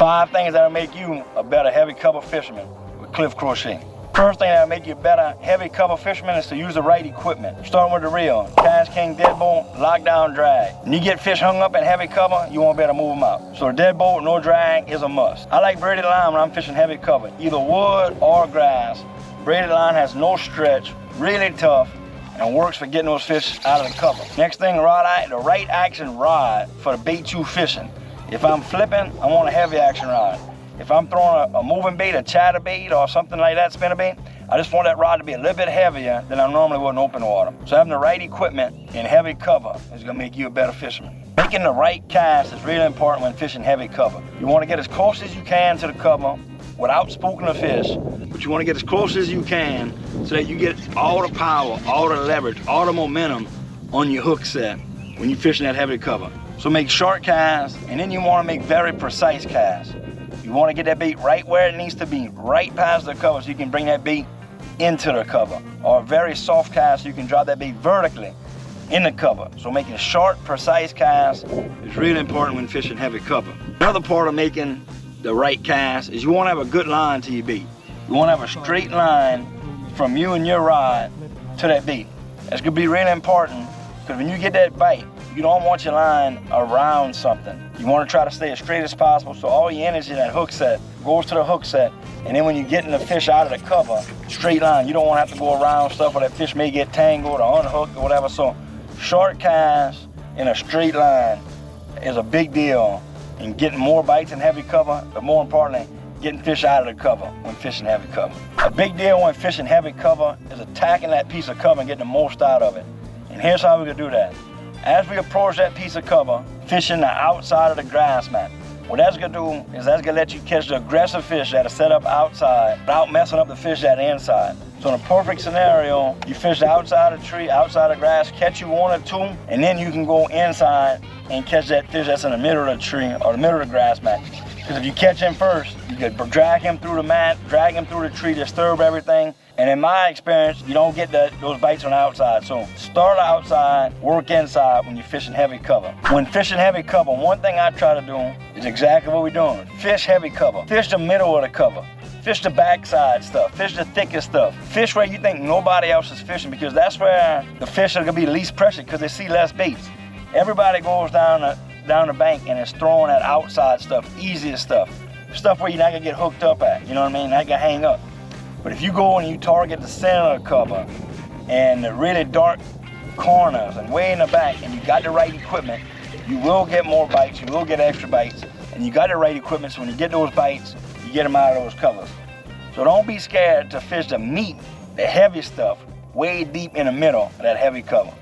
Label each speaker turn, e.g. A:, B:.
A: 5 things that'll make you a better heavy cover fisherman with Cliff Crochet. First thing that'll make you a better heavy cover fisherman is to use the right equipment. Starting with the reel, KastKing Deadbolt, lockdown drag. When you get fish hung up in heavy cover, you won't be able to move them out. So the Deadbolt, no drag is a must. I like braided line when I'm fishing heavy cover, either wood or grass. Braided line has no stretch, really tough, and works for getting those fish out of the cover. Next thing, the right action rod for the bait you fishing. If I'm flipping, I want a heavy action rod. If I'm throwing a moving bait, a chatter bait, or something like that, spinner bait, I just want that rod to be a little bit heavier than I normally would in open water. So having the right equipment in heavy cover is gonna make you a better fisherman. Making the right cast is really important when fishing heavy cover. You wanna get as close as you can to the cover without spooking the fish, but you wanna get as close as you can so that you get all the power, all the leverage, all the momentum on your hook set when you're fishing that heavy cover. So make short casts, and then you wanna make very precise casts. You wanna get that bait right where it needs to be, right past the cover so you can bring that bait into the cover. Or a very soft cast so you can drop that bait vertically in the cover. So making short, precise casts is really important when fishing heavy cover. Another part of making the right cast is you wanna have a good line to your bait. You wanna have a straight line from you and your rod to that bait. That's gonna be really important because when you get that bite, you don't want your line around something. You want to try to stay as straight as possible so all your energy in that hook set goes to the hook set, and then when you're getting the fish out of the cover, straight line. You don't want to have to go around stuff where that fish may get tangled or unhooked or whatever. So short cast in a straight line is a big deal in getting more bites in heavy cover, but more importantly, getting fish out of the cover when fishing heavy cover. A big deal when fishing heavy cover is attacking that piece of cover and getting the most out of it. And here's how we're gonna do that. As we approach that piece of cover, fishing the outside of the grass mat. What that's gonna do is that's gonna let you catch the aggressive fish that are set up outside without messing up the fish that are inside. So in a perfect scenario, you fish the outside of the tree, outside of the grass, catch you 1 or 2, and then you can go inside and catch that fish that's in the middle of the tree or the middle of the grass mat. Because if you catch him first, you could drag him through the mat, drag him through the tree, disturb everything. And in my experience, you don't get those bites on the outside. So start outside, work inside when you're fishing heavy cover. When fishing heavy cover, one thing I try to do is exactly what we're doing. Fish heavy cover, fish the middle of the cover, fish the backside stuff, fish the thickest stuff. Fish where you think nobody else is fishing because that's where the fish are gonna be least pressured because they see less baits. Everybody goes down the bank and is throwing that outside stuff, easiest stuff. Stuff where you're not gonna get hooked up at, you know what I mean? Not gonna hang up. But if you go and you target the center of the cover and the really dark corners and way in the back and you got the right equipment, you will get more bites, you will get extra bites, and you got the right equipment so when you get those bites, you get them out of those covers. So don't be scared to fish the meat, the heavy stuff, way deep in the middle of that heavy cover.